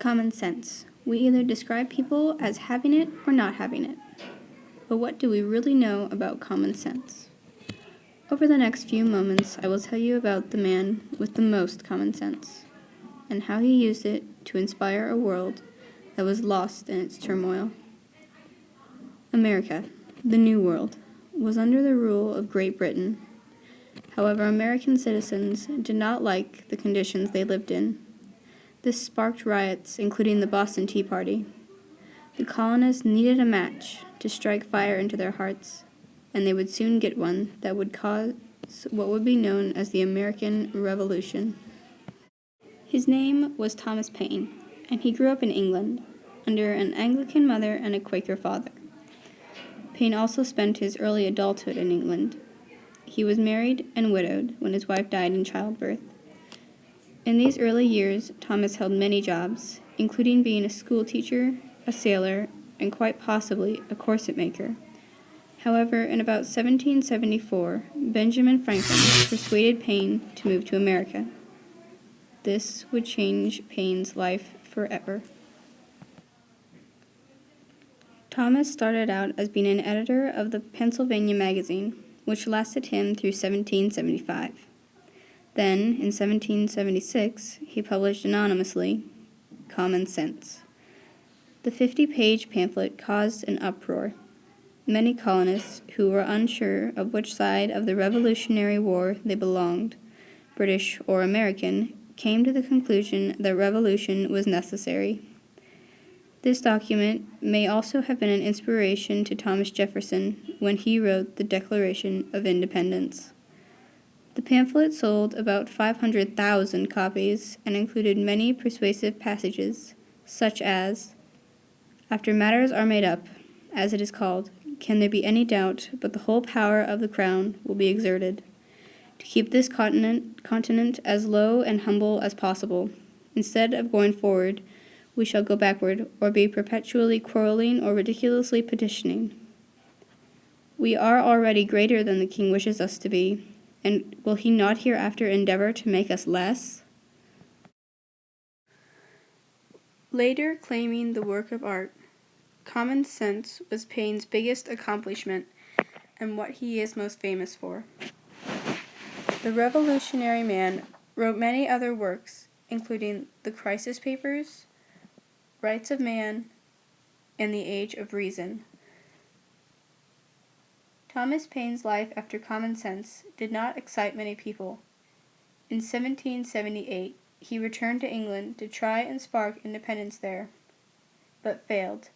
Common sense. We either describe people as having it or not having it. But what do we really know about common sense? Over the next few moments, I will tell you about the man with the most common sense, and how he used it to inspire a world that was lost in its turmoil. America, the New World, was under the rule of Great Britain. However, American citizens did not like the conditions they lived in. This sparked riots, including the Boston Tea Party. The colonists needed a match to strike fire into their hearts, and they would soon get one that would cause what would be known as the American Revolution. His name was Thomas Paine, and he grew up in England, under an Anglican mother and a Quaker father. Paine also spent his early adulthood in England. He was married and widowed when his wife died in childbirth. In these early years, Thomas held many jobs, including being a school teacher, a sailor, and quite possibly a corset maker. However, in about 1774, Benjamin Franklin persuaded Paine to move to America. This would change Paine's life forever. Thomas started out as being an editor of the Pennsylvania Magazine, which lasted him through 1775. Then, in 1776, he published anonymously Common Sense. The 50-page pamphlet caused an uproar. Many colonists who were unsure of which side of the Revolutionary War they belonged, British or American, came to the conclusion that revolution was necessary. This document may also have been an inspiration to Thomas Jefferson when he wrote the Declaration of Independence. The pamphlet sold about 500,000 copies and included many persuasive passages, such as, "After matters are made up, as it is called, can there be any doubt but the whole power of the crown will be exerted to keep this continent as low and humble as possible. Instead of going forward, we shall go backward, or be perpetually quarreling or ridiculously petitioning. We are already greater than the king wishes us to be, and will he not hereafter endeavor to make us less?" Later claiming the work of art, Common Sense was Paine's biggest accomplishment and what he is most famous for. The revolutionary man wrote many other works, including the Crisis Papers, Rights of Man, and the Age of Reason. Thomas Paine's life after Common Sense did not excite many people. In 1778, he returned to England to try and spark independence there, but failed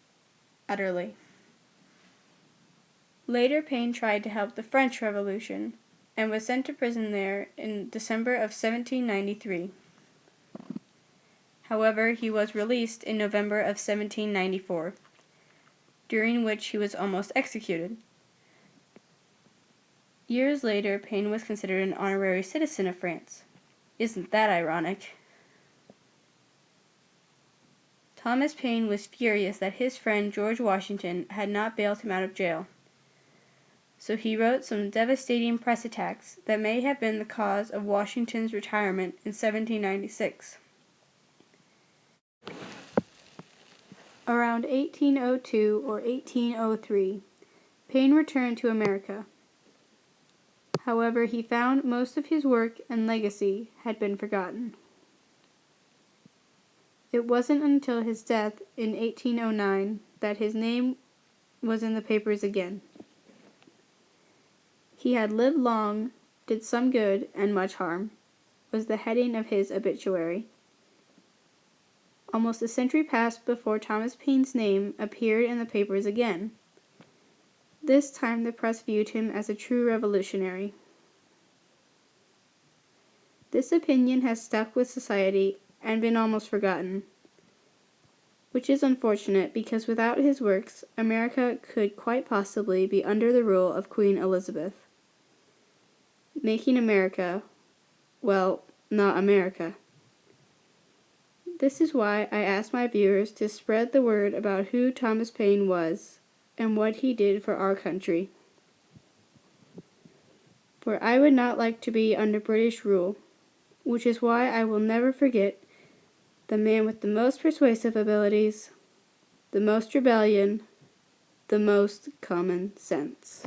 utterly. Later, Paine tried to help the French Revolution and was sent to prison there in December of 1793. However, he was released in November of 1794, during which he was almost executed. Years later, Paine was considered an honorary citizen of France. Isn't that ironic? Thomas Paine was furious that his friend George Washington had not bailed him out of jail. So he wrote some devastating press attacks that may have been the cause of Washington's retirement in 1796. Around 1802 or 1803, Paine returned to America. However, he found most of his work and legacy had been forgotten. It wasn't until his death in 1809 that his name was in the papers again. "He had lived long, did some good and much harm," was the heading of his obituary. Almost a century passed before Thomas Paine's name appeared in the papers again. This time the press viewed him as a true revolutionary. This opinion has stuck with society and been almost forgotten, which is unfortunate because without his works, America could quite possibly be under the rule of Queen Elizabeth, making America, well, not America. This is why I ask my viewers to spread the word about who Thomas Paine was and what he did for our country. For I would not like to be under British rule, which is why I will never forget the man with the most persuasive abilities, the most rebellion, the most common sense.